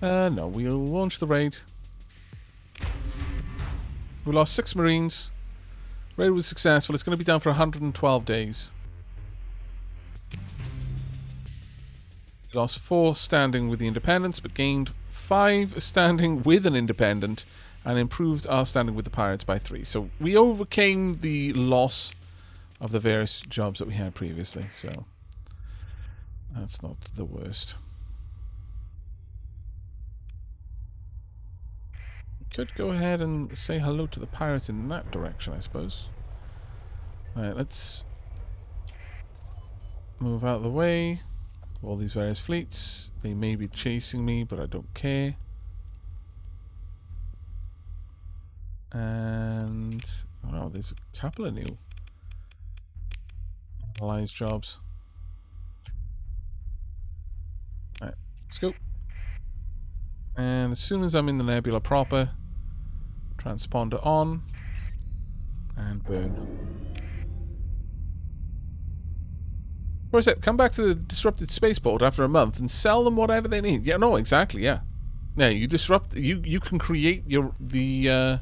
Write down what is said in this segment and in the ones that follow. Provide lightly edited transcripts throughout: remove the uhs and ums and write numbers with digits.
No, we'll launch the raid. We lost 6 Marines. Raid was successful. It's going to be down for 112 days. We lost 4 standing with the Independents, but gained 5 standing with an Independent, and improved our standing with the Pirates by 3. So we overcame the loss of the various jobs that we had previously, so that's not the worst. Could go ahead and say hello to the pirates in that direction, I suppose. Alright, let's move out of the way. All these various fleets. They may be chasing me, but I don't care. And wow, there's a couple of new alliance jobs. Alright, let's go. And as soon as I'm in the nebula proper, transponder on and burn. Where's it? Come back to the disrupted spaceport after a month and sell them whatever they need. Yeah, no, exactly. Yeah, yeah. You disrupt. You can create the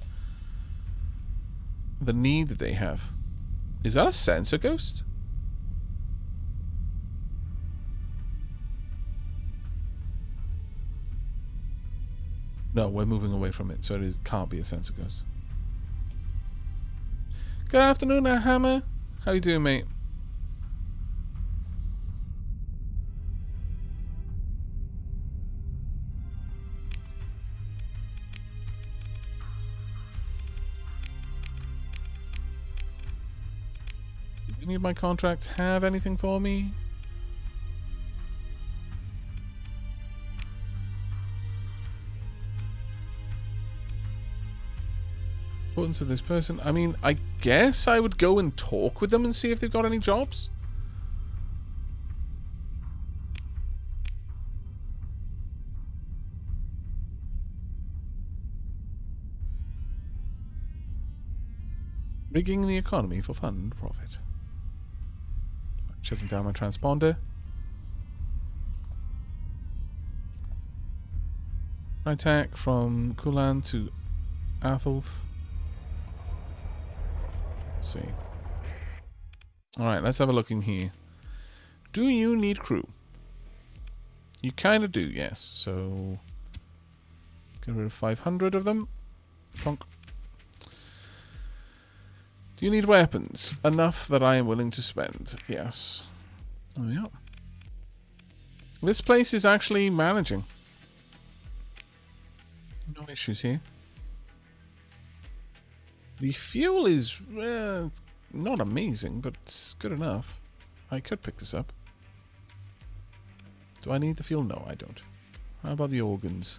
need that they have. Is that a sensor ghost? No, we're moving away from it, so it can't be a sensor ghost. Good afternoon, Hammer. How you doing, mate? Do any of my contracts have anything for me? Importance of this person. I mean, I guess I would go and talk with them and see if they've got any jobs. Rigging the economy for fun and profit. Shutting down my transponder. Attack from Kulan to Athelf. Let's see. Alright, let's have a look in here. Do you need crew? You kind of do, yes. So, get rid of 500 of them. Trunk. Do you need weapons? Enough that I am willing to spend. Yes. There we are. This place is actually managing. No issues here. The fuel is not amazing, but it's good enough. I could pick this up. Do I need the fuel? No, I don't. How about the organs?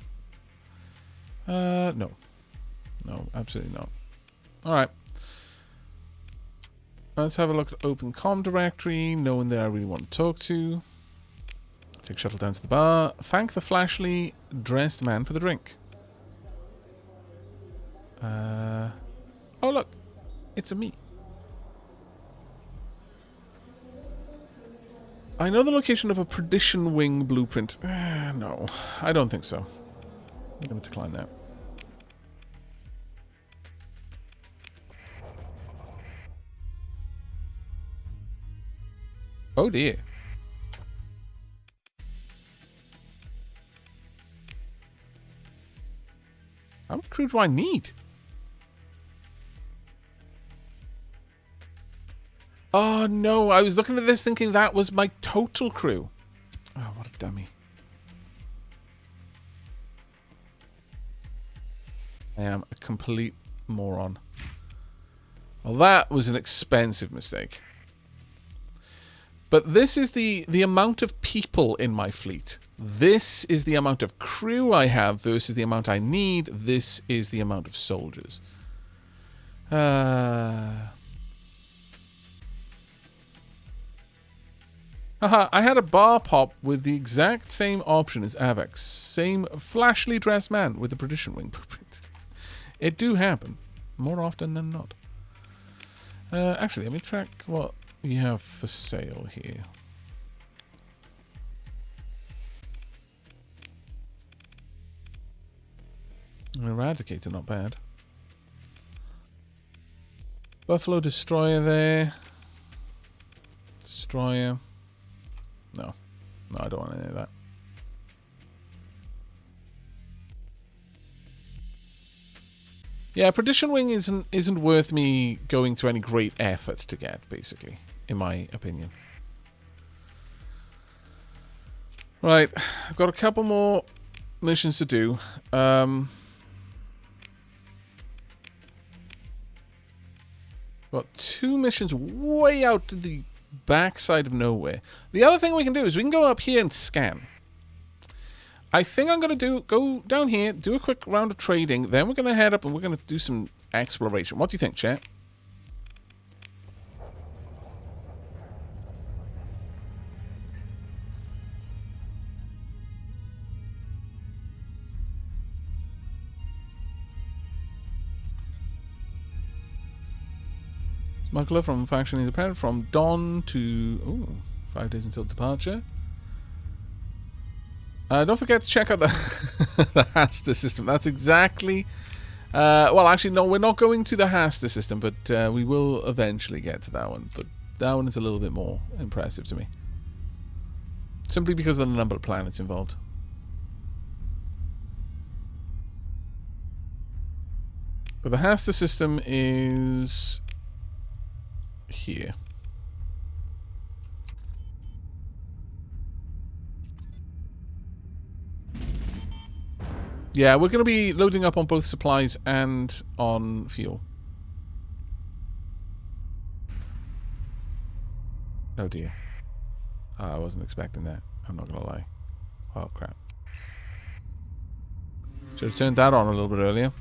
No. No, absolutely not. Alright. Let's have a look at Open Com directory. No one there I really want to talk to. Take shuttle down to the bar. Thank the flashily dressed man for the drink. Oh look, it's a me. I know the location of a Perdition Wing blueprint. No, I don't think so. I'm going to decline that. Oh dear. How much crew do I need? Oh no, I was looking at this thinking that was my total crew. Oh, what a dummy. I am a complete moron. Well, that was an expensive mistake. But this is the amount of people in my fleet. This is the amount of crew I have versus the amount I need. This is the amount of soldiers. Haha, I had a bar pop with the exact same option as Aavak. Same flashily dressed man with the Perdition Wing blueprint. It do happen. More often than not. Actually, let me track what we have for sale here. Eradicator, not bad. Buffalo Destroyer there. Destroyer. No. No, I don't want any of that. Yeah, Perdition Wing isn't worth me going to any great effort to get, basically, in my opinion. Right, I've got a couple more missions to do. Got 2 missions way out to the backside of nowhere. The other thing we can do is we can go up here and scan. I think I'm going to go down here, do a quick round of trading, then we're going to head up and we're going to do some exploration. What do you think, chat? Smuggler from faction independent from dawn to... Ooh, 5 days until departure. Don't forget to check out the, the Hasta system. That's exactly... well, actually, no, we're not going to the Hasta system, but we will eventually get to that one. But that one is a little bit more impressive to me. Simply because of the number of planets involved. But the Hasta system is... here. Yeah, we're going to be loading up on both supplies and on fuel. Oh dear. I wasn't expecting that. I'm not going to lie. Oh crap. Should have turned that on a little bit earlier.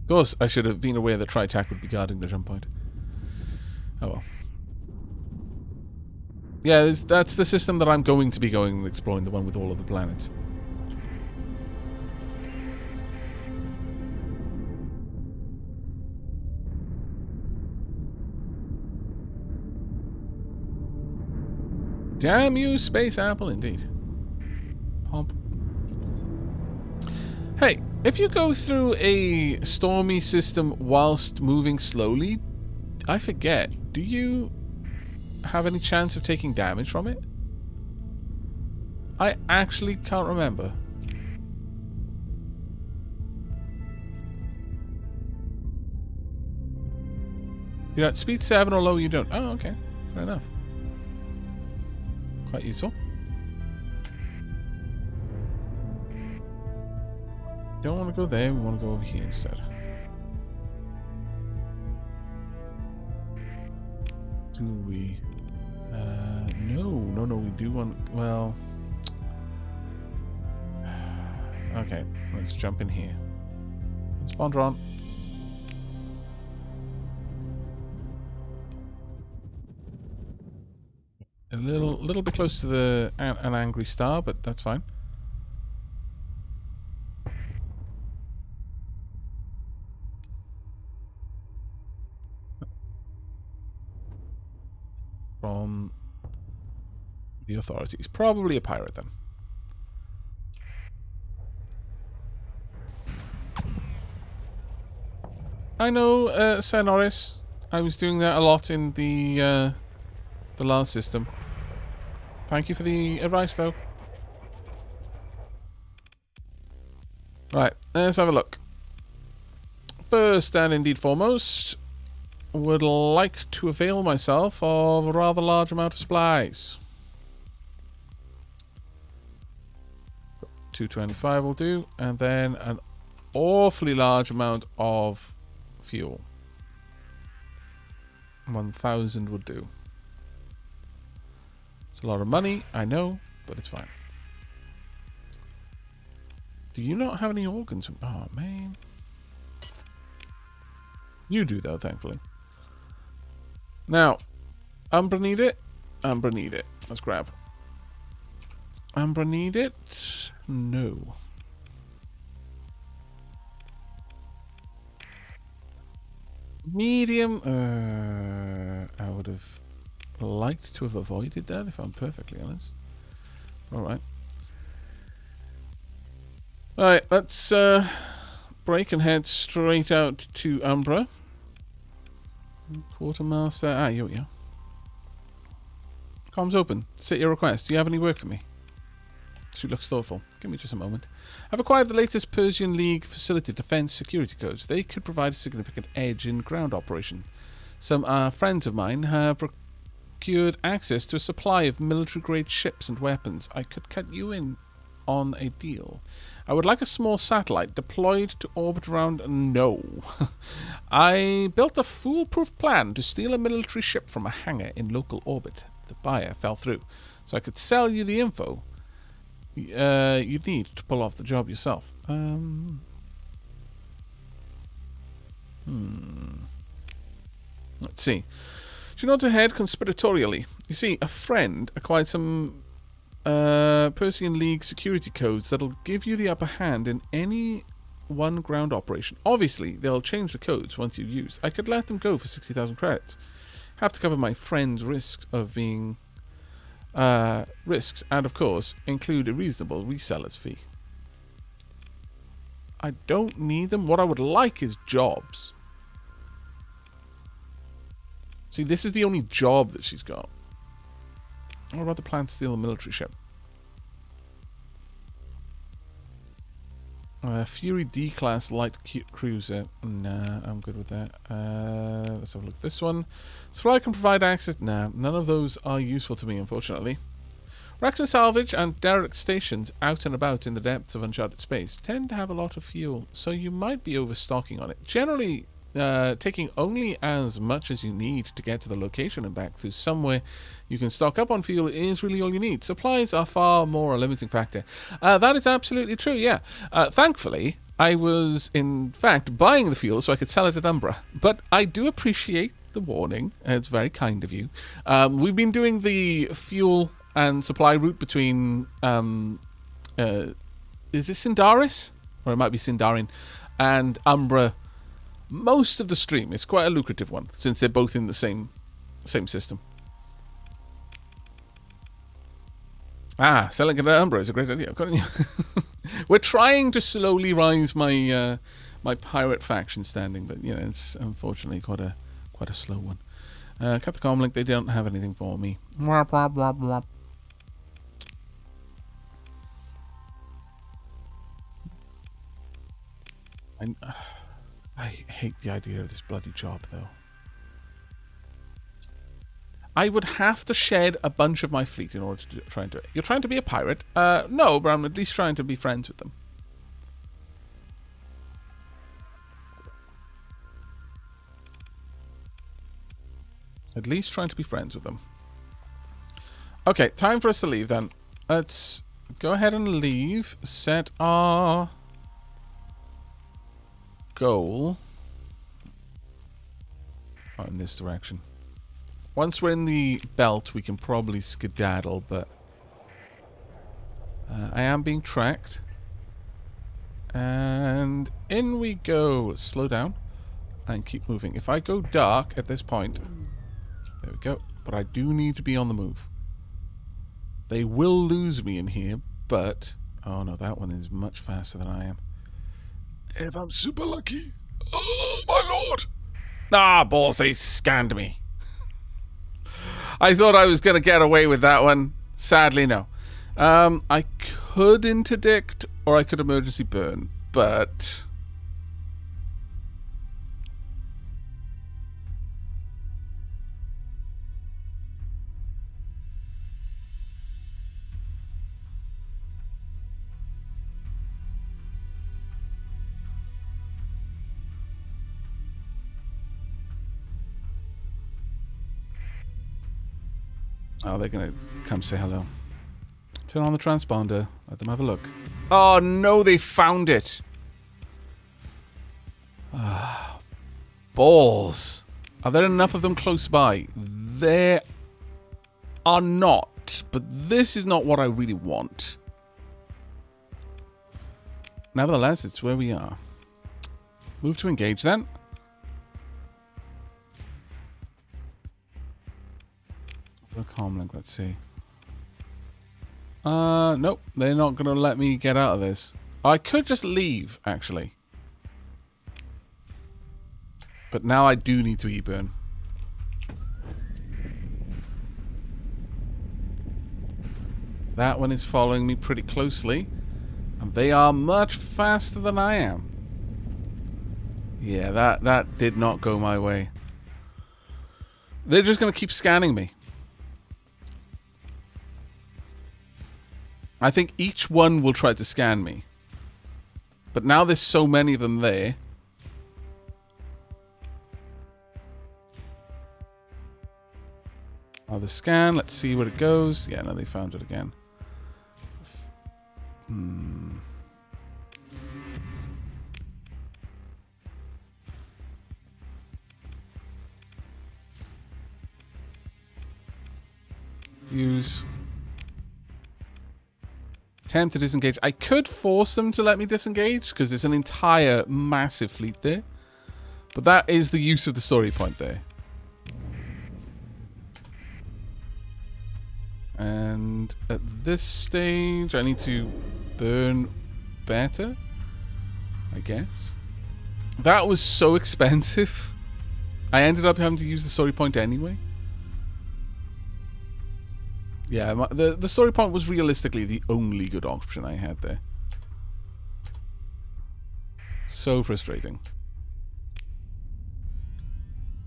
Of course, I should have been aware that Tritach would be guarding the jump point. Oh well. Yeah, that's the system that I'm going to be going and exploring, the one with all of the planets. Damn you, Space Apple, indeed. Pomp. Hey, if you go through a Stormy system whilst moving slowly, I forget, do you have any chance of taking damage from it? I actually can't remember. You're at speed 7 or low, you don't. Oh, okay. Fair enough. Quite useful. Don't want to go there, we want to go over here instead. Do we? No, we do want... Well... Okay, let's jump in here. Spawn on. A little bit close to the an angry star, but that's fine. From the authorities. Probably a pirate then. I know, Sir Norris. I was doing that a lot in the last system. Thank you for the advice, though. Right, let's have a look. First and indeed foremost, would like to avail myself of a rather large amount of supplies. 225 will do, and then an awfully large amount of fuel. 1,000 would do. It's a lot of money, I know, but it's fine. Do you not have any organs? Oh, man. You do, though, thankfully. Now, Umbra need it? Umbra need it. Let's grab. Umbra need it? No. Medium? I would have liked to have avoided that, if I'm perfectly honest. Alright. Alright, let's break and head straight out to Umbra. Quartermaster. Ah, here we are. Comms open. State your request. Do you have any work for me? She looks thoughtful. Give me just a moment. I've acquired the latest Persian League facility defense security codes. They could provide a significant edge in ground operation. Some friends of mine have procured access to a supply of military-grade ships and weapons. I could cut you in on a deal. I would like a small satellite deployed to orbit around... No. I built a foolproof plan to steal a military ship from a hangar in local orbit. The buyer fell through, so I could sell you the info you'd need to pull off the job yourself. Let's see. She nods her head conspiratorially. You see, a friend acquired some Persian League security codes that'll give you the upper hand in any one ground operation. Obviously, they'll change the codes once you use. I could let them go for 60,000 credits. Have to cover my friend's risk of being... risks, and of course, include a reasonable reseller's fee. I don't need them. What I would like is jobs. See, this is the only job that she's got. What about the plan to steal a military ship? Fury D-class light cruiser. Nah, I'm good with that. Let's have a look at this one. Supply can provide access. Nah, none of those are useful to me, unfortunately. Wrecks and salvage and derelict stations out and about in the depths of uncharted space tend to have a lot of fuel, so you might be overstocking on it. Generally, taking only as much as you need to get to the location and back to somewhere you can stock up on fuel is really all you need. Supplies are far more a limiting factor. That is absolutely true, yeah. Thankfully, I was, in fact, buying the fuel so I could sell it at Umbra. But I do appreciate the warning. It's very kind of you. We've been doing the fuel and supply route between... is it Sindaris? Or it might be Sindarin. And Umbra... most of the stream. It's quite a lucrative one, since they're both in the same system. Ah, selling it at Umbra is a great idea. We're trying to slowly rise my my pirate faction standing, but you know, it's unfortunately quite a slow one. Cut the comm link. They don't have anything for me. I hate the idea of this bloody job, though. I would have to shed a bunch of my fleet in order to try and do it. You're trying to be a pirate? No, but I'm at least trying to be friends with them. At least trying to be friends with them. Okay, time for us to leave then. Let's go ahead and leave. Set our... goal in this direction. Once we're in the belt, we can probably skedaddle, but I am being tracked. And in we go. Let's slow down and keep moving. If I go dark at this point, there we go. But I do need to be on the move. They will lose me in here, but... oh no, that one is much faster than I am. If I'm super lucky. Oh, my lord. Ah, balls, they scanned me. I thought I was going to get away with that one. Sadly, no. I could interdict or I could emergency burn, but... oh, they're going to come say hello. Turn on the transponder. Let them have a look. Oh, no, they found it. Ah, balls. Are there enough of them close by? There are not. But this is not what I really want. Nevertheless, it's where we are. Move to engage, then. A comlink, let's see. Nope. They're not going to let me get out of this. I could just leave, actually. But now I do need to e-burn. That one is following me pretty closely. And they are much faster than I am. Yeah, that did not go my way. They're just going to keep scanning me. I think each one will try to scan me. But now there's so many of them there. Oh, the scan. Let's see where it goes. Yeah, no, they found it again. Use. Attempt to disengage. I could force them to let me disengage because there's an entire massive fleet there. But that is the use of the story point there. And at this stage, I need to burn better, I guess. That was so expensive. I ended up having to use the story point anyway. Yeah, the story point was realistically the only good option I had there. So frustrating.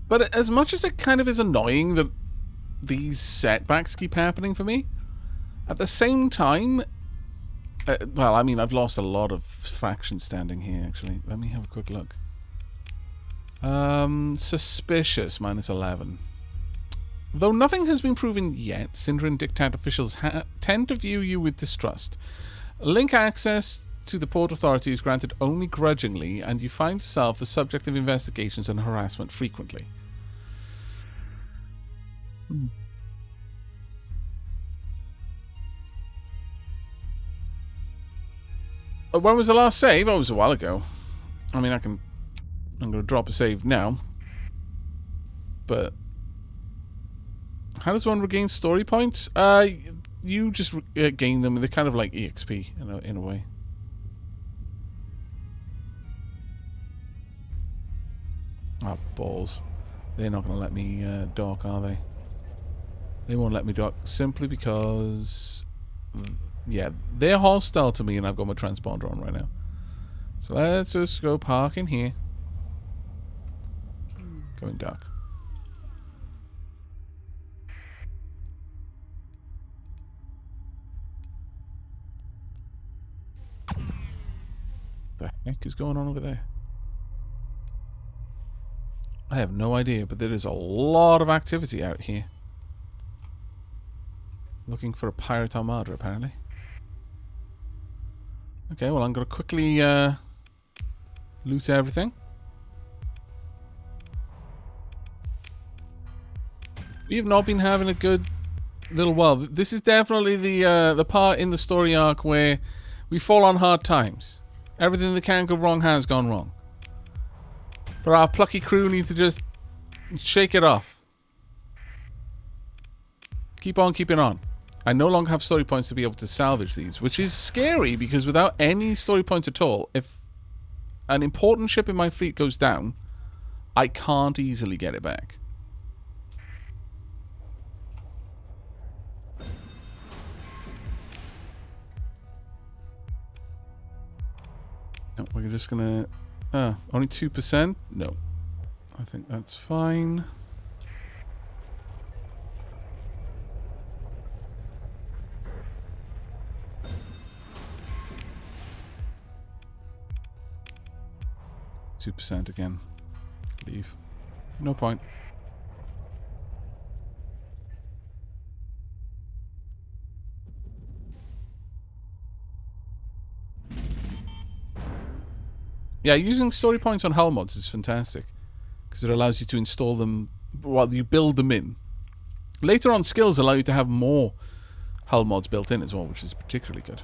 But as much as it kind of is annoying that these setbacks keep happening for me, at the same time, well, I mean, I've lost a lot of faction standing here, actually. Let me have a quick look. Suspicious, -11. Though nothing has been proven yet, Syndra and Dictat officials tend to view you with distrust. Link access to the port authority is granted only grudgingly, and you find yourself the subject of investigations and harassment frequently. When was the last save? Oh, it was a while ago. I mean, I'm going to drop a save now. But how does one regain story points? You just gain them. They're kind of like EXP in a way. Ah, balls. They're not going to let me dock, are they? They won't let me dock simply because, yeah, they're hostile to me and I've got my transponder on right now. So let's just go park in here. Going dock. The heck is going on over there? I have no idea, but there is a lot of activity out here. Looking for a pirate armada, apparently. Okay, well, I'm going to quickly loot everything. We have not been having a good little while. This is definitely the part in the story arc where we fall on hard times. Everything that can go wrong has gone wrong. But our plucky crew need to just shake it off. Keep on keeping on. I no longer have story points to be able to salvage these, which is scary because without any story points at all, if an important ship in my fleet goes down, I can't easily get it back. No, we're just gonna... only 2%? No. I think that's fine. %2 again. Leave. No point. Yeah, using story points on hull mods is fantastic because it allows you to install them while you build them in. Later on, skills allow you to have more hull mods built in as well, which is particularly good.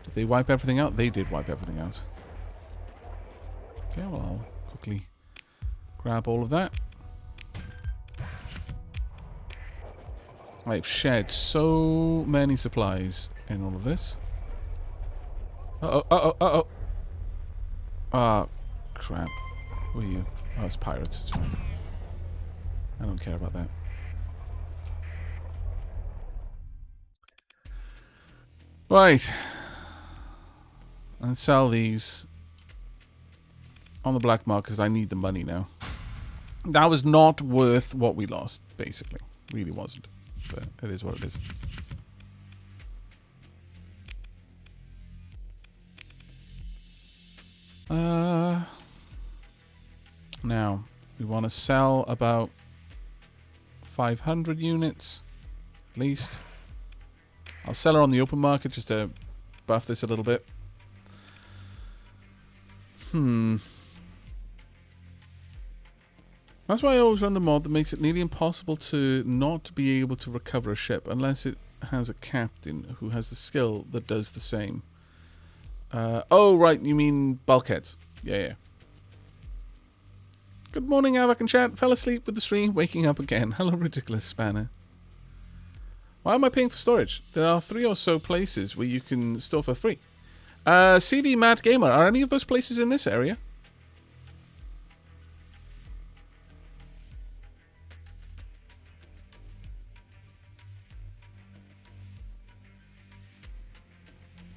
Did they wipe everything out? They did wipe everything out. Okay, well, I'll quickly grab all of that. I've shed so many supplies in all of this. Uh-oh, uh-oh, uh-oh. Ah, crap. Who are you? Oh, it's pirates. It's fine. I don't care about that. Right. And sell these on the black market because I need the money now. That was not worth what we lost, basically. Really wasn't. But it is what it is. Now, we want to sell about 500 units, at least. I'll sell her on the open market just to buff this a little bit. That's why I always run the mod that makes it nearly impossible to not be able to recover a ship unless it has a captain who has the skill that does the same. Oh, right, you mean bulkheads. Yeah. Good morning, Aavak and chat. Fell asleep with the stream, waking up again. Hello, ridiculous spanner. Why am I paying for storage? There are 3 or so places where you can store for free. CD Mad Gamer, are any of those places in this area?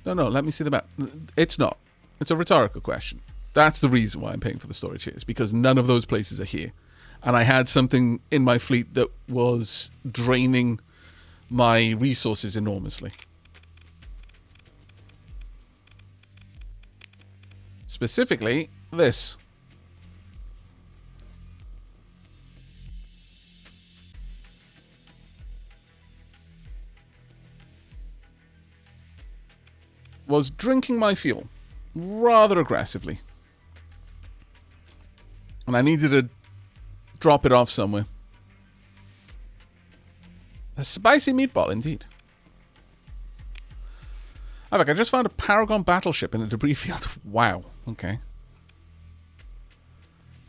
No, let me see the map. It's not. It's a rhetorical question. That's the reason why I'm paying for the storage here. It's because none of those places are here. And I had something in my fleet that was draining my resources enormously. Specifically, this. Was drinking my fuel rather aggressively. And I needed to drop it off somewhere. A spicy meatball, indeed. Aavak, I just found a Paragon battleship in a debris field. Wow, okay.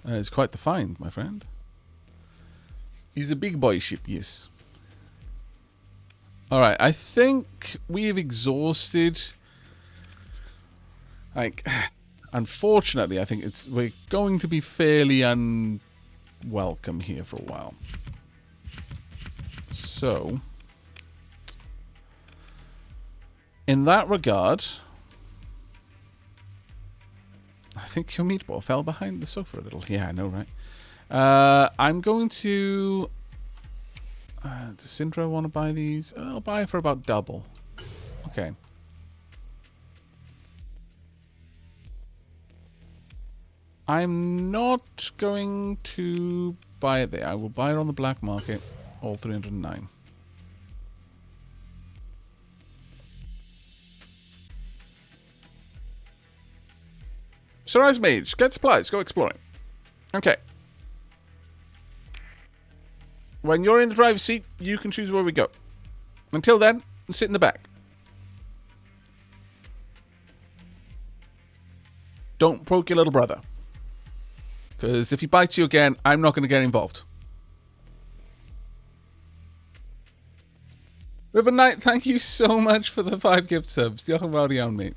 It's quite the find, my friend. He's a big boy ship, yes. Alright, I think we've exhausted... Like, unfortunately, I think we're going to be fairly unwelcome here for a while. So, in that regard, I think your meatball fell behind the sofa a little. Yeah, I know, right? I'm going to... does Syndra want to buy these? I'll buy it for about double. Okay. I'm not going to buy it there. I will buy it on the black market. All 309. Sunrise Mage, get supplies, go exploring. Okay. When you're in the driver's seat, you can choose where we go. Until then, sit in the back. Don't poke your little brother. Because if he bites you again, I'm not going to get involved. River Knight, thank you so much for the 5 gift subs. Diolch yn fawr iawn, mate.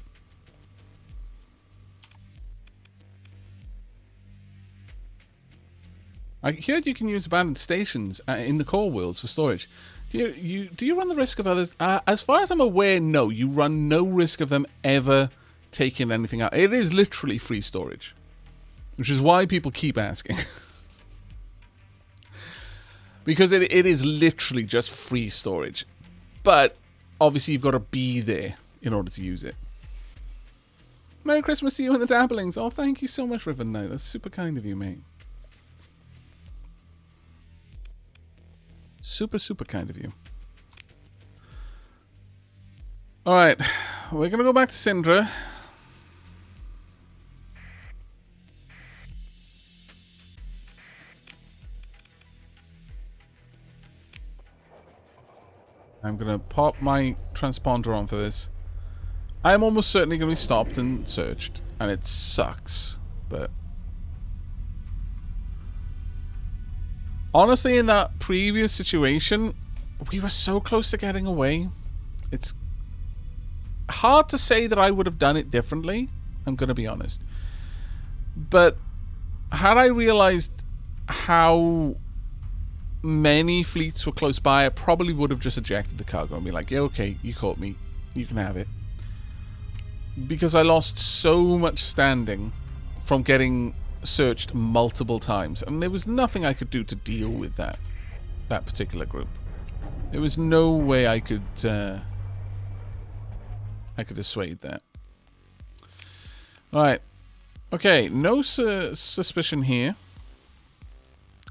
I heard you can use abandoned stations in the core worlds for storage. Do you run the risk of others? As far as I'm aware, no. You run no risk of them ever taking anything out. It is literally free storage. Which is why people keep asking. Because it is literally just free storage. But, obviously, you've got to be there in order to use it. Merry Christmas to you and the Dabblings. Oh, thank you so much, River Knight. That's super kind of you, mate. Super, super kind of you. Alright. We're going to go back to Syndra. I'm going to pop my transponder on for this. I'm almost certainly going to be stopped and searched. And it sucks. But... honestly, in that previous situation, we were so close to getting away. It's hard to say that I would have done it differently. I'm going to be honest. But had I realized how many fleets were close by, I probably would have just ejected the cargo and be like, yeah, okay, you caught me. You can have it. Because I lost so much standing from getting searched multiple times. And there was nothing I could do to deal with that particular group. There was no way I could dissuade that. Alright. Okay, no suspicion here.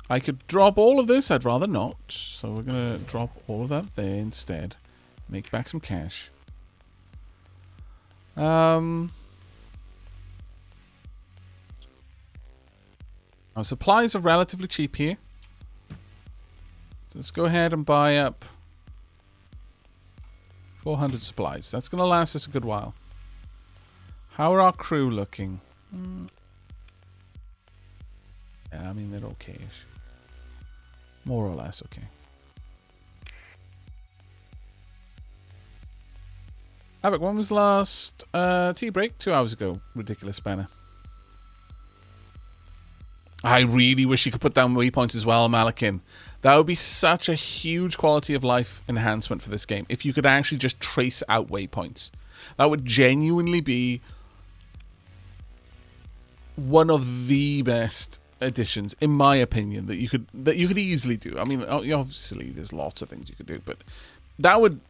I could drop all of this. I'd rather not. So we're going to drop all of that there instead. Make back some cash. Our supplies are relatively cheap here. So let's go ahead and buy up 400 supplies. That's going to last us a good while. How are our crew looking? Yeah, I mean, they're okay-ish. More or less okay. Aavak, when was the last tea break? 2 hours ago. Ridiculous banner. I really wish you could put down waypoints as well, Malakin. That would be such a huge quality of life enhancement for this game. If you could actually just trace out waypoints. That would genuinely be one of the best additions, in my opinion, that you could easily do. I mean, obviously there's lots of things you could do, but that would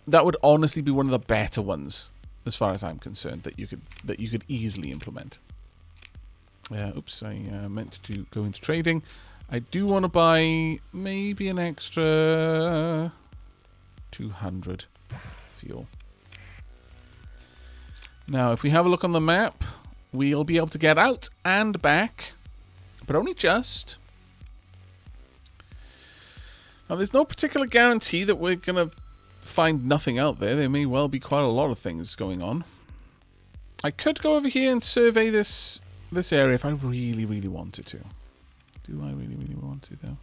honestly be one of the better ones, as far as I'm concerned, that you could easily implement. Oops, I meant to go into trading. I do want to buy maybe an extra 200 fuel. Now, if we have a look on the map, we'll be able to get out and back, but only just. Now, there's no particular guarantee that we're going to find nothing out there. There may well be quite a lot of things going on. I could go over here and survey this area if I really, really wanted to. Do I really, really want to, though?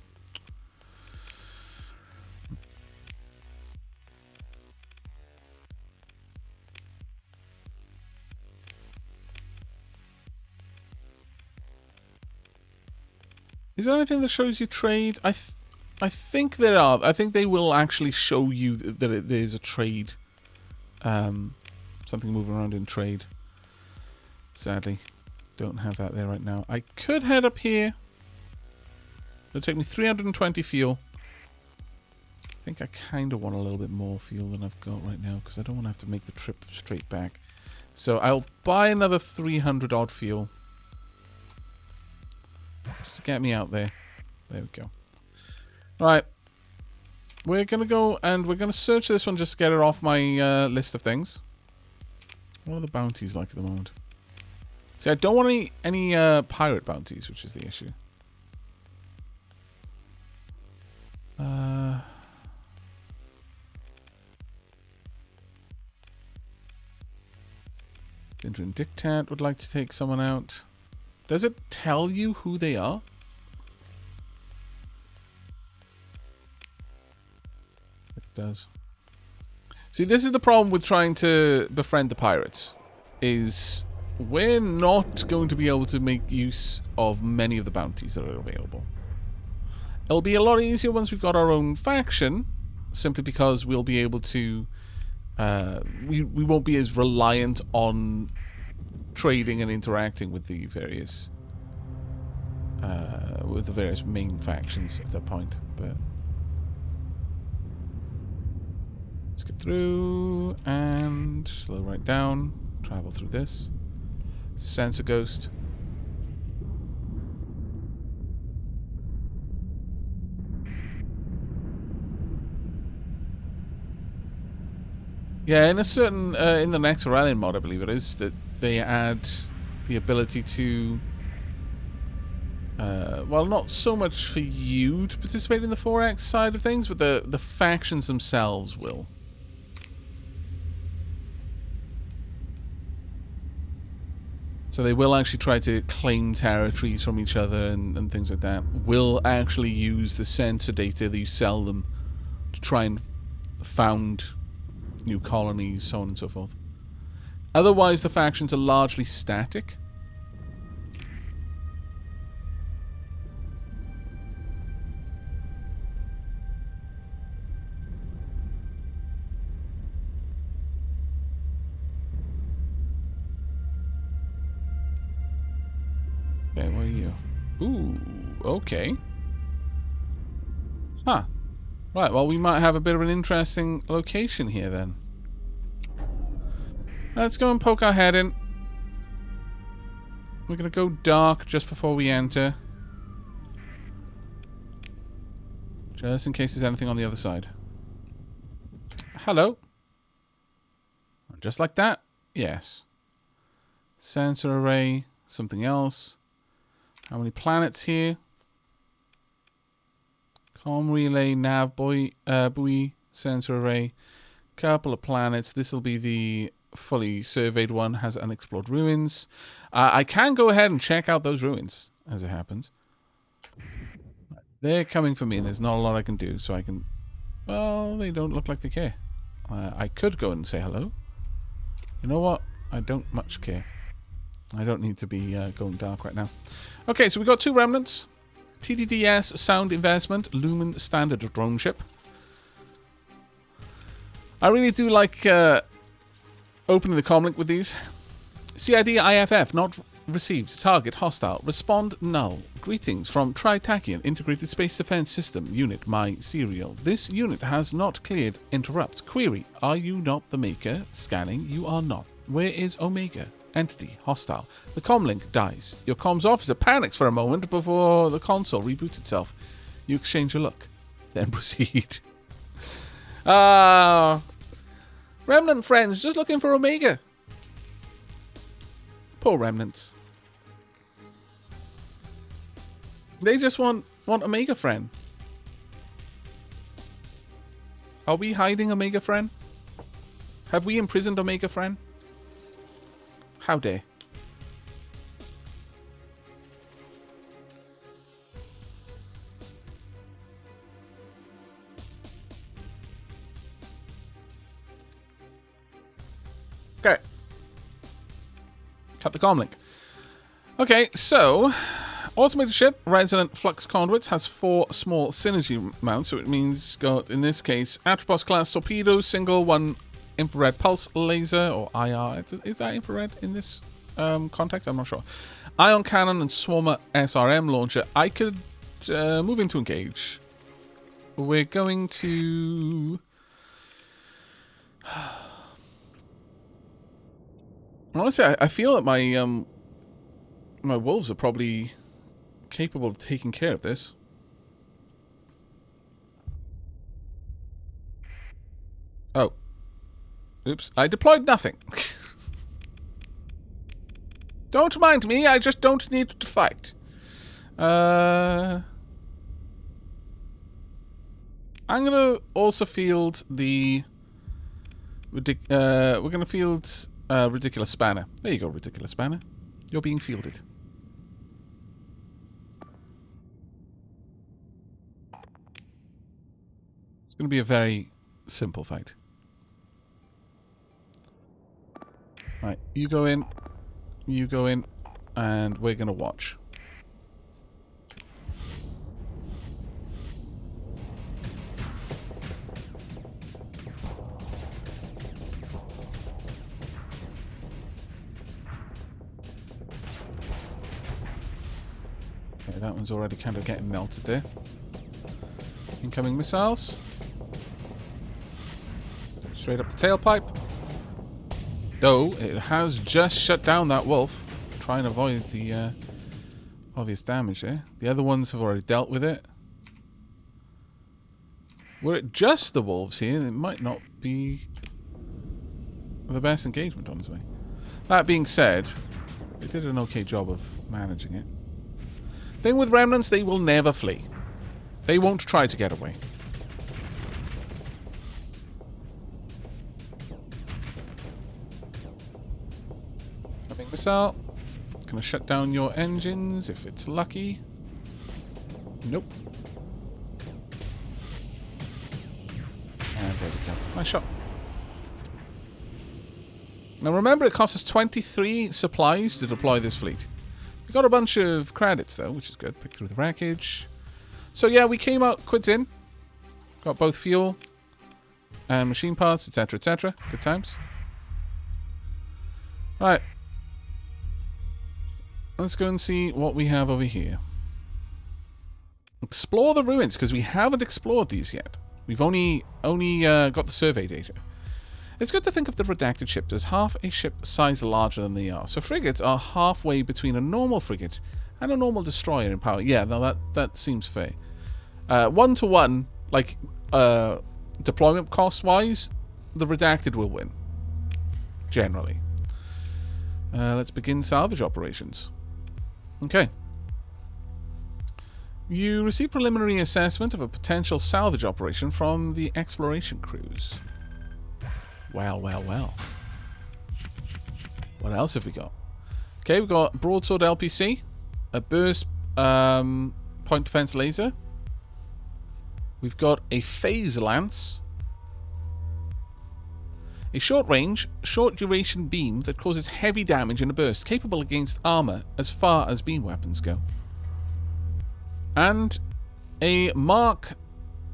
Is there anything that shows you trade? I think there are. I think they will actually show you that there's a trade. Something moving around in trade. Sadly, don't have that there right now. I could head up here. It'll take me 320 fuel. I think I kind of want a little bit more fuel than I've got right now because I don't want to have to make the trip straight back. So I'll buy another 300 odd fuel. Just to get me out there. There we go. Right. We're going to go and we're going to search this one just to get it off my list of things. What are the bounties like at the moment? See, I don't want any pirate bounties, which is the issue. Syndra and Dictat would like to take someone out. Does it tell you who they are? It does. See, this is the problem with trying to befriend the pirates. Is we're not going to be able to make use of many of the bounties that are available. It'll be a lot easier once we've got our own faction, simply because we'll be able to... we won't be as reliant on trading and interacting with the various main factions at that point. But skip through and slow right down. Travel through this. Sensor ghost. Yeah, in a certain in the next Aurelian mod, I believe it is, that they add the ability to well, not so much for you to participate in the 4X side of things, but the factions themselves will. So they will actually try to claim territories from each other and things like that. Will actually use the sensor data that you sell them to try and found new colonies, so on and so forth. Otherwise, the factions are largely static. Okay, where are you? Ooh, okay. Huh. Right, well, we might have a bit of an interesting location here, then. Let's go and poke our head in. We're going to go dark just before we enter. Just in case there's anything on the other side. Hello. Just like that? Yes. Sensor array. Something else. How many planets here? Com relay, nav buoy, sensor array. Couple of planets. This will be the fully surveyed one. Has unexplored ruins. I can go ahead and check out those ruins, as it happens. They're coming for me, and there's not a lot I can do, so I can... Well, they don't look like they care. I could go and say hello. You know what? I don't much care. I don't need to be going dark right now. Okay, so we got 2 remnants. TTDS, Sound Investment, Lumen Standard Drone Ship. I really do like opening the comlink with these. CID IFF, not received. Target hostile. Respond null. Greetings from Tritachyon Integrated Space Defense System Unit, my serial. This unit has not cleared. Interrupt. Query. Are you not the maker? Scanning. You are not. Where is Omega? Entity. Hostile. The comlink dies. Your comms officer panics for a moment before the console reboots itself. You exchange a look. Then proceed. Remnant friends, just looking for Omega. Poor remnants. They just want Omega friend. Are we hiding Omega friend? Have we imprisoned Omega friend? How dare. Okay. Cut the comlink. Okay, so automated ship, resonant flux conduits, has 4 small synergy mounts, so it means got, in this case, Atropos class torpedoes, single 1 infrared pulse laser, or IR. Is that infrared in this context? I'm not sure. Ion cannon and Swarmer SRM launcher. I could move into engage. We're going to... Honestly, I feel that my my wolves are probably capable of taking care of this. Oh. Oops, I deployed nothing. Don't mind me, I just don't need to fight. I'm gonna also field the... we're gonna field Ridiculous Spanner. There you go, Ridiculous Spanner. You're being fielded. It's gonna be a very simple fight. Right, you go in, and we're going to watch. Okay, that one's already kind of getting melted there. Incoming missiles. Straight up the tailpipe. Though, it has just shut down that wolf. Try and avoid the obvious damage there. The other ones have already dealt with it. Were it just the wolves here, it might not be the best engagement, honestly. That being said, they did an okay job of managing it. Thing with remnants, they will never flee. They won't try to get away. Missile. Gonna shut down your engines if it's lucky. Nope. And there we go. Nice shot. Now remember, it costs us 23 supplies to deploy this fleet. We got a bunch of credits though, which is good. Pick through the wreckage. So yeah, we came out quids in. Got both fuel and machine parts, etc, etc. Good times. Right. Let's go and see what we have over here. Explore the ruins, because we haven't explored these yet. We've only got the survey data. It's good to think of the redacted ships as half a ship size larger than they are. So frigates are halfway between a normal frigate and a normal destroyer in power. Yeah, no, that seems fair. 1-to-1, like deployment cost-wise, the redacted will win. Generally. Let's begin salvage operations. Okay. You receive preliminary assessment of a potential salvage operation from the exploration cruise. Well, well, well. What else have we got? Okay, we've got broadsword LPC, a burst point defense laser. We've got a phase lance, a short range, short duration beam that causes heavy damage in a burst, capable against armor as far as beam weapons go. And a Mark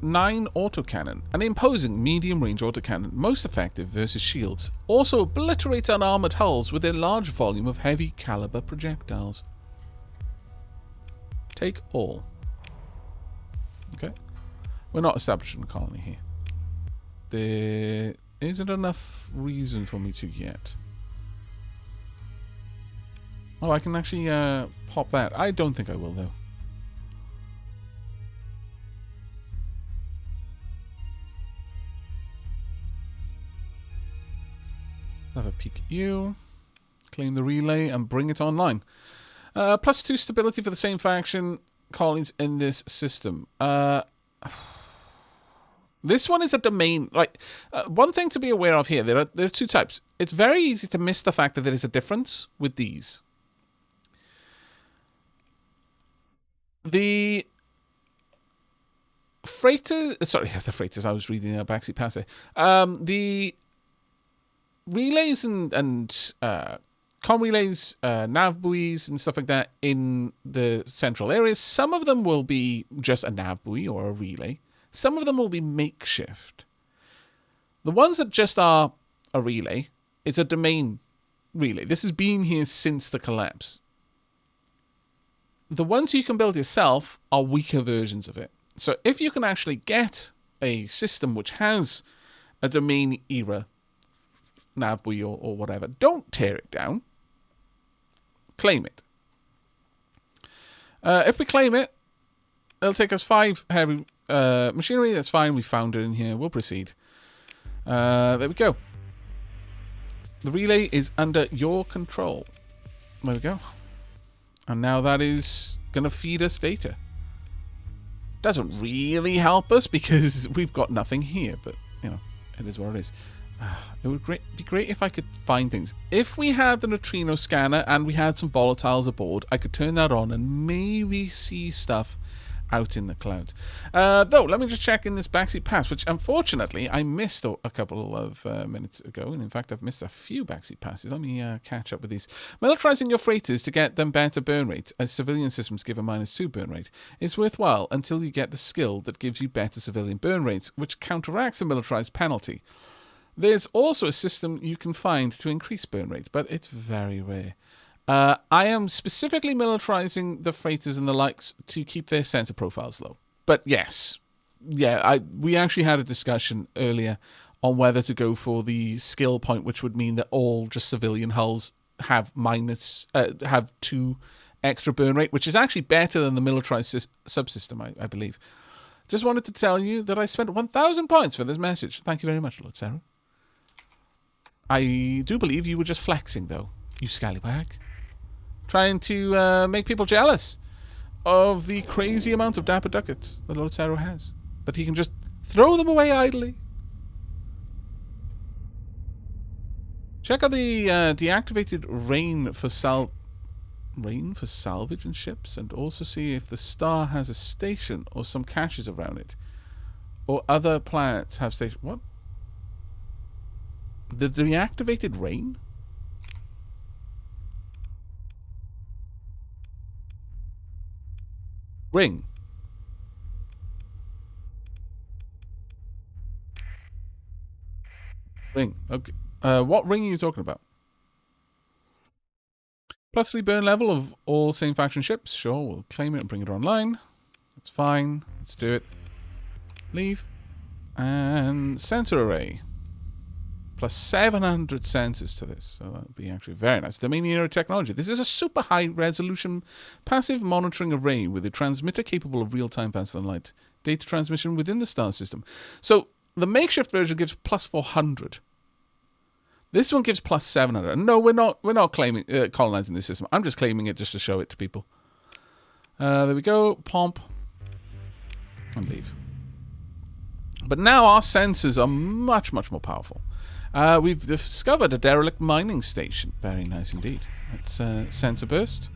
9 autocannon, an imposing medium-range autocannon, most effective versus shields. Also obliterates unarmored hulls with a large volume of heavy caliber projectiles. Take all. Okay. We're not establishing a colony here. There isn't enough reason for me to yet. Oh, I can actually pop that. I don't think I will, though. Have a peek at you. Claim the relay and bring it online. +2 stability for the same faction colonies in this system. This one is a domain. Like one thing to be aware of here. There are two types. It's very easy to miss the fact that there is a difference with these. The freighter. Sorry, the freighters. I was reading a backseat pass there. The relays and comm relays, nav buoys and stuff like that in the central areas. Some of them will be just a nav buoy or a relay. Some of them will be makeshift. The ones that just are a relay, it's a domain relay. This has been here since the collapse. The ones you can build yourself are weaker versions of it. So if you can actually get a system which has a domain era nav buoy or whatever, don't tear it down. Claim it. If we claim it, it'll take us 5 heavy machinery. That's fine. We found it in here. We'll proceed. There we go. The relay is under your control. There we go. And now that is going to feed us data. Doesn't really help us because we've got nothing here, but, you know, it is what it is. It would be great if I could find things. If we had the Neutrino scanner and we had some volatiles aboard, I could turn that on and maybe see stuff out in the clouds. Though, let me just check in this backseat pass, which unfortunately I missed a couple of minutes ago. And in fact, I've missed a few backseat passes. Let me catch up with these. Militarizing your freighters to get them better burn rates, as civilian systems give a -2 burn rate, is worthwhile until you get the skill that gives you better civilian burn rates, which counteracts a militarized penalty. There's also a system you can find to increase burn rate, but it's very rare. I am specifically militarizing the freighters and the likes to keep their sensor profiles low. But yes, yeah, we actually had a discussion earlier on whether to go for the skill point, which would mean that all just civilian hulls have have 2 extra burn rate, which is actually better than the militarized subsystem, I believe. Just wanted to tell you that I spent 1,000 points for this message. Thank you very much, Lord Sarah. I do believe you were just flexing, though, you scallywag. Trying to make people jealous of the crazy amount of dapper ducats that Lord Sarah has. That he can just throw them away idly. Check out the deactivated rain for salvage and ships, and also see if the star has a station or some caches around it. Or other planets have stations. What? The deactivated rain? Ring. Ring. Okay. What ring are you talking about? +3 burn level of all same faction ships. Sure, we'll claim it and bring it online. That's fine. Let's do it. Leave. And sensor array. Plus 700 sensors to this. So that would be actually very nice. Dominion era technology. This is a super high resolution passive monitoring array with a transmitter capable of real-time faster than light data transmission within the star system. So the makeshift version gives plus 400. This one gives plus 700. No, we're not claiming colonizing this system. I'm just claiming it just to show it to people. There we go. Pomp. And leave. But now our sensors are much, much more powerful. We've discovered a derelict mining station. Very nice indeed. Let's sensor burst.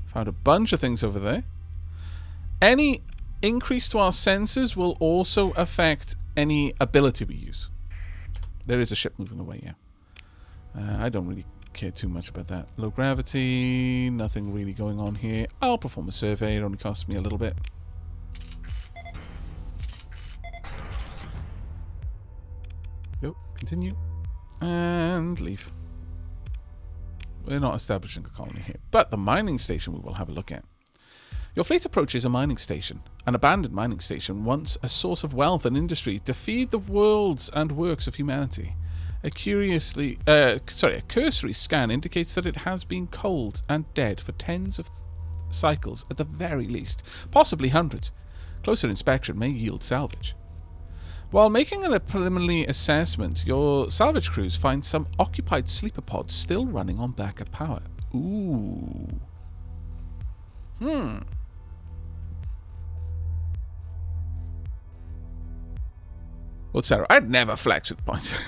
Found a bunch of things over there. Any increase to our sensors will also affect any ability we use. There is a ship moving away, yeah. I don't really care too much about that. Low gravity, nothing really going on here. I'll perform a survey. It only costs me a little bit. Go, continue. And leave. We're not establishing a colony here. But the mining station we will have a look at. Your fleet approaches a mining station. An abandoned mining station, once a source of wealth and industry, to feed the worlds and works of humanity. A cursory scan indicates that it has been cold and dead for tens of cycles at the very least, possibly hundreds. Closer inspection may yield salvage. While making a preliminary assessment, your salvage crews find some occupied sleeper pods still running on backup power. Ooh. Well, Sarah, I'd never flex with points.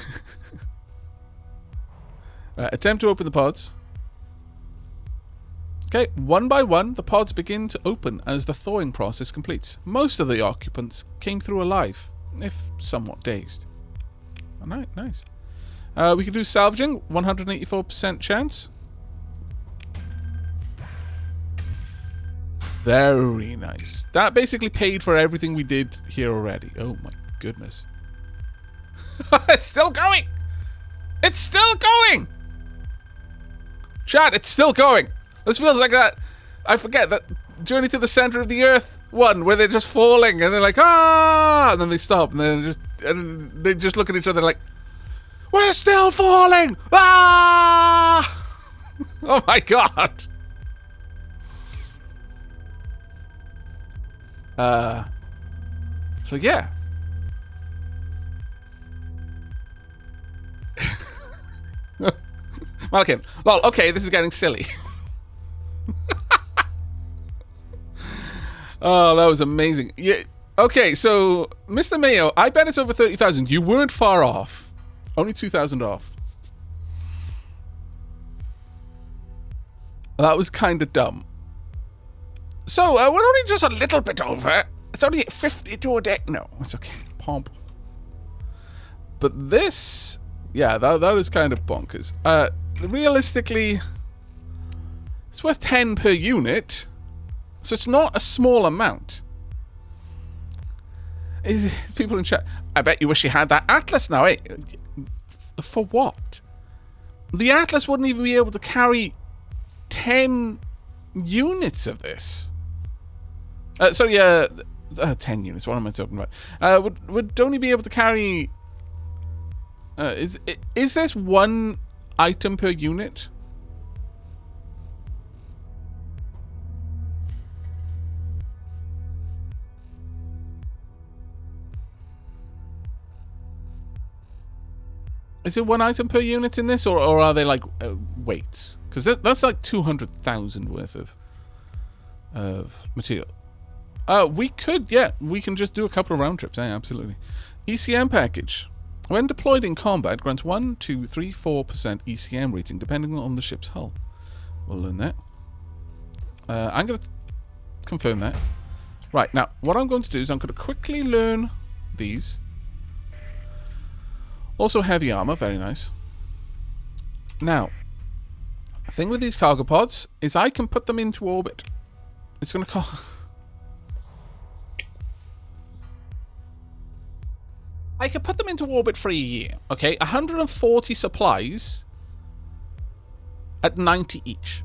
Attempt to open the pods. Okay, one by one, the pods begin to open as the thawing process completes. Most of the occupants came through alive, if somewhat dazed. Oh, nice. We can do salvaging, 184% chance. Very nice. That basically paid for everything we did here already. Oh my goodness. It's still going! It's still going! Chat, it's still going! This feels like that... I forget that Journey to the Center of the Earth one, where they're just falling, and they're like, ah! And then they stop, and they just look at each other like, we're still falling! Ah! Oh my god! So yeah. Malkin. Lol, okay, this is getting silly. Oh, that was amazing. Yeah. Okay, so, Mr. Mayo, I bet it's over 30,000. You weren't far off. Only 2,000 off. That was kind of dumb. So, we're only just a little bit over. It's only 50 to a day. No, it's okay. Pomp. But this... Yeah, that is kind of bonkers. Realistically, it's worth 10 per unit, so it's not a small amount. People in chat, I bet you wish you had that Atlas now, eh? For what? The Atlas wouldn't even be able to carry 10 units of this. 10 units, what am I talking about? Would only be able to carry... is this one item per unit? Is it one item per unit in this, or are they like weights? Because that's like 200,000 worth of material. We could, yeah, we can just do a couple of round trips. Yeah, absolutely. ECM package. When deployed in combat, grants 1, 2, 3, 4% ECM rating, depending on the ship's hull. We'll learn that. I'm going to confirm that. Right, now, what I'm going to do is I'm going to quickly learn these. Also heavy armor, very nice. Now, the thing with these cargo pods is I can put them into orbit. It's going to cost... I can put them into orbit for a year, okay? 140 supplies at 90 each.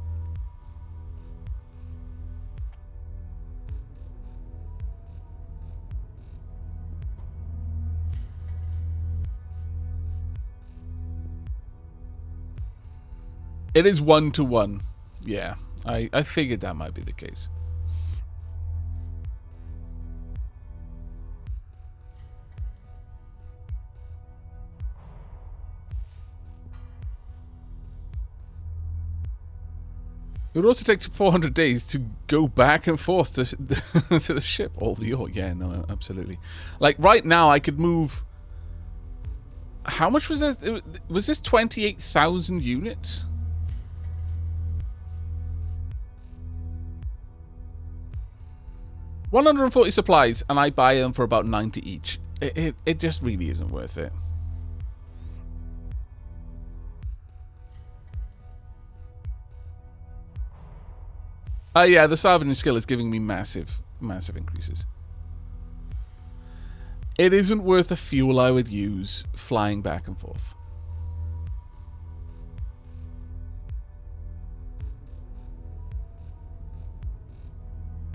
It is 1-to-1. Yeah, I figured that might be the case. It would also take 400 days to go back and forth to the ship. All the ore. Yeah, no, absolutely. Like, right now, I could move... How much was this? Was this 28,000 units? $140 supplies, and I buy them for about 90 each. It just really isn't worth it. Yeah, the salvaging skill is giving me massive increases. It isn't worth the fuel I would use flying back and forth.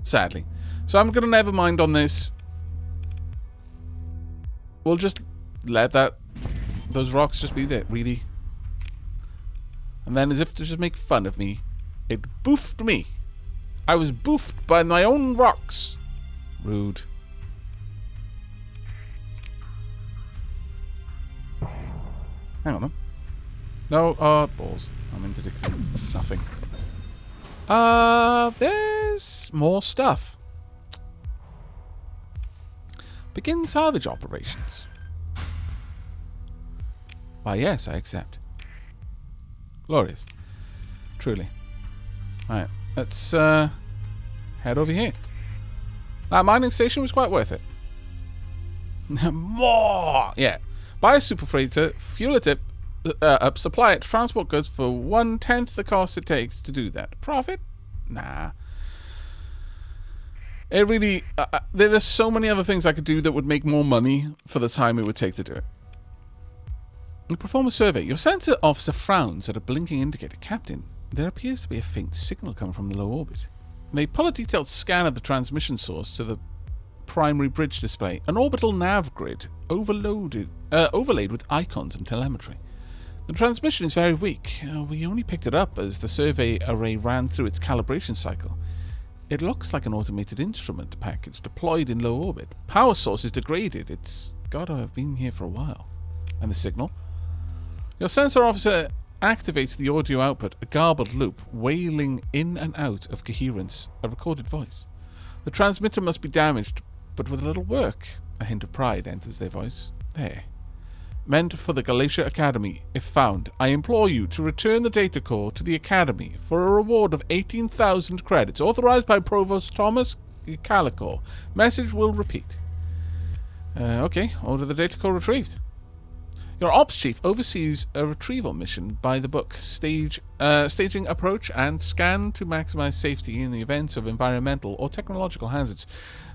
Sadly. So I'm going to never mind on this. We'll just let those rocks just be there, really. And then, as if to just make fun of me, it boofed me. I was boofed by my own rocks. Rude. Hang on. No, balls. I'm interdicting. Nothing. There's more stuff. Begin salvage operations. Why, yes, I accept. Glorious. Truly. Alright, let's head over here. That mining station was quite worth it. More! Yeah. Buy a super freighter, fuel it up, supply it to transport goods for 1/10 the cost it takes to do that. Profit? Nah. It really... there are so many other things I could do that would make more money for the time it would take to do it. You perform a survey. Your sensor officer frowns at a blinking indicator. Captain, there appears to be a faint signal coming from the low orbit. They pull a detailed scan of the transmission source to the primary bridge display. An orbital nav grid overlaid with icons and telemetry. The transmission is very weak. We only picked it up as the survey array ran through its calibration cycle. It looks like an automated instrument package deployed in low orbit. Power source is degraded. It's got to have been here for a while. And the signal? Your sensor officer activates the audio output, a garbled loop, wailing in and out of coherence, a recorded voice. The transmitter must be damaged, but with a little work. A hint of pride enters their voice. There. Meant for the Galatia Academy. If found, I implore you to return the data core to the Academy for a reward of 18,000 credits, authorized by Provost Thomas Calico. Message will repeat. Okay, order the data core retrieved. Your ops chief oversees a retrieval mission by the book, staging approach and scan to maximize safety in the event of environmental or technological hazards.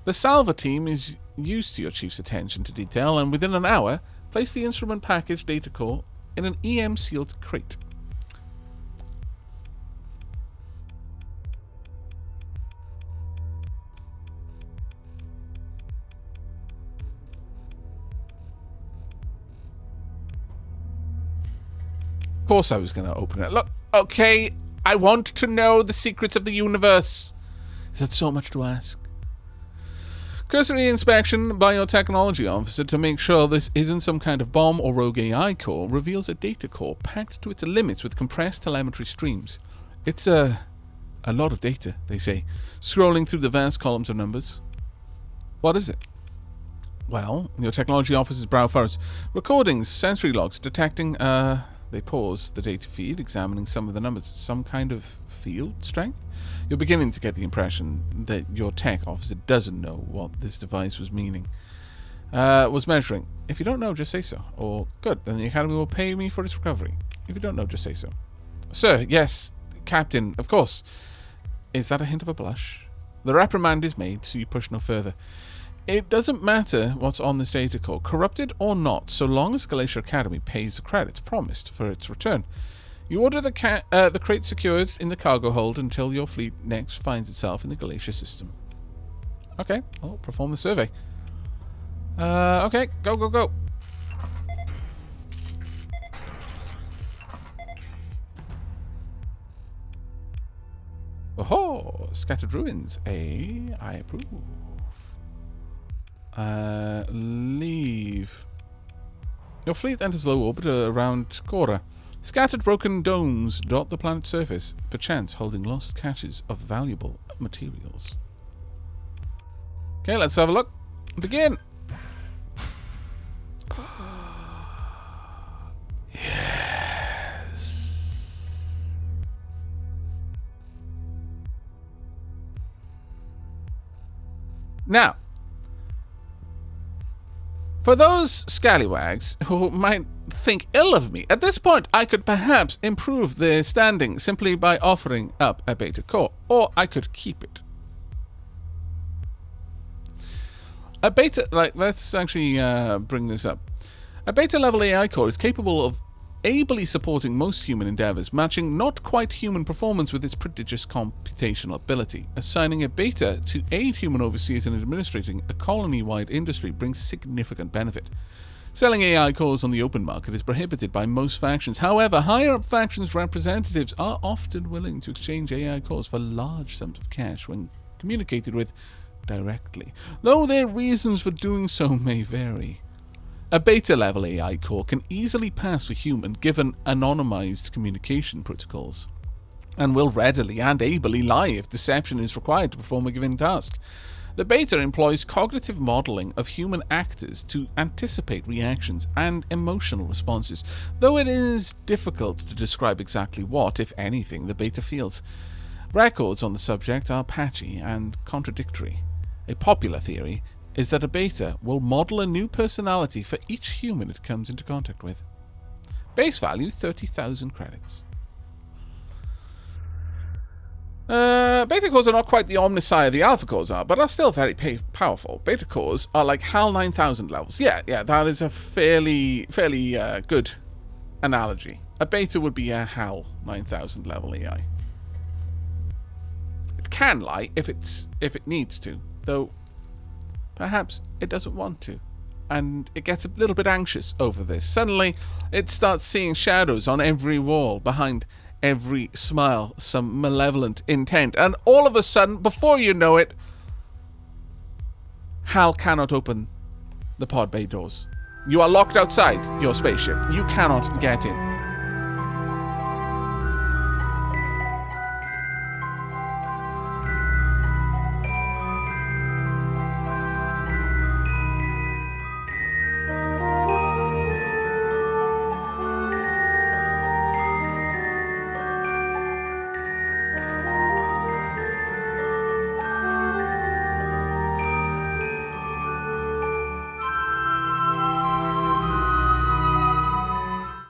The Salva team is used to your chief's attention to detail, and within an hour, place the instrument package data core in an EM-sealed crate. Of course I was going to open it. Look, okay, I want to know the secrets of the universe. Is that so much to ask? Cursory inspection by your technology officer to make sure this isn't some kind of bomb or rogue AI core reveals a data core packed to its limits with compressed telemetry streams. It's a lot of data, they say, scrolling through the vast columns of numbers. What is it? Well, your technology officer's brow furrows. Recordings, sensory logs, detecting, they pause the data feed, examining some of the numbers. Some kind of field strength? You're beginning to get the impression that your tech officer doesn't know what this device was measuring. If you don't know, just say so. Or, good, then the Academy will pay me for its recovery. If you don't know, just say so. Sir, yes, Captain, of course. Is that a hint of a blush? The reprimand is made, so you push no further. It doesn't matter what's on this data core, corrupted or not, so long as Galatia Academy pays the credits promised for its return. You order the crate secured in the cargo hold until your fleet next finds itself in the Galatia system. Okay, I'll perform the survey. Okay, go, go, go. Oh, scattered ruins. I approve. Leave. Your fleet enters low orbit around Cora. Scattered broken domes dot the planet's surface, perchance holding lost caches of valuable materials. Okay, let's have a look. Begin. Yes. Now, for those scallywags who might think ill of me, at this point I could perhaps improve their standing simply by offering up a beta core, or I could keep it. A beta, let's actually bring this up. A beta level AI core is capable of ably supporting most human endeavors, matching not quite human performance with its prodigious computational ability. Assigning a beta to aid human overseers in administrating a colony-wide industry brings significant benefit. Selling AI cores on the open market is prohibited by most factions. However, higher-up factions' representatives are often willing to exchange AI cores for large sums of cash when communicated with directly, though their reasons for doing so may vary. A beta-level AI core can easily pass for human given anonymized communication protocols, and will readily and ably lie if deception is required to perform a given task. The beta employs cognitive modeling of human actors to anticipate reactions and emotional responses, though it is difficult to describe exactly what, if anything, the beta feels. Records on the subject are patchy and contradictory. A popular theory is that a beta will model a new personality for each human it comes into contact with. Base value, 30,000 credits. Beta cores are not quite the omniscient the alpha cores are, but are still very powerful. Beta cores are like HAL 9000 levels. Yeah, that is a fairly good analogy. A beta would be a HAL 9000 level AI. It can lie if it needs to, though perhaps it doesn't want to, and it gets a little bit anxious over this. Suddenly, it starts seeing shadows on every wall, behind every smile, some malevolent intent, and all of a sudden, before you know it, HAL cannot open the pod bay doors. You are locked outside your spaceship. You cannot get in.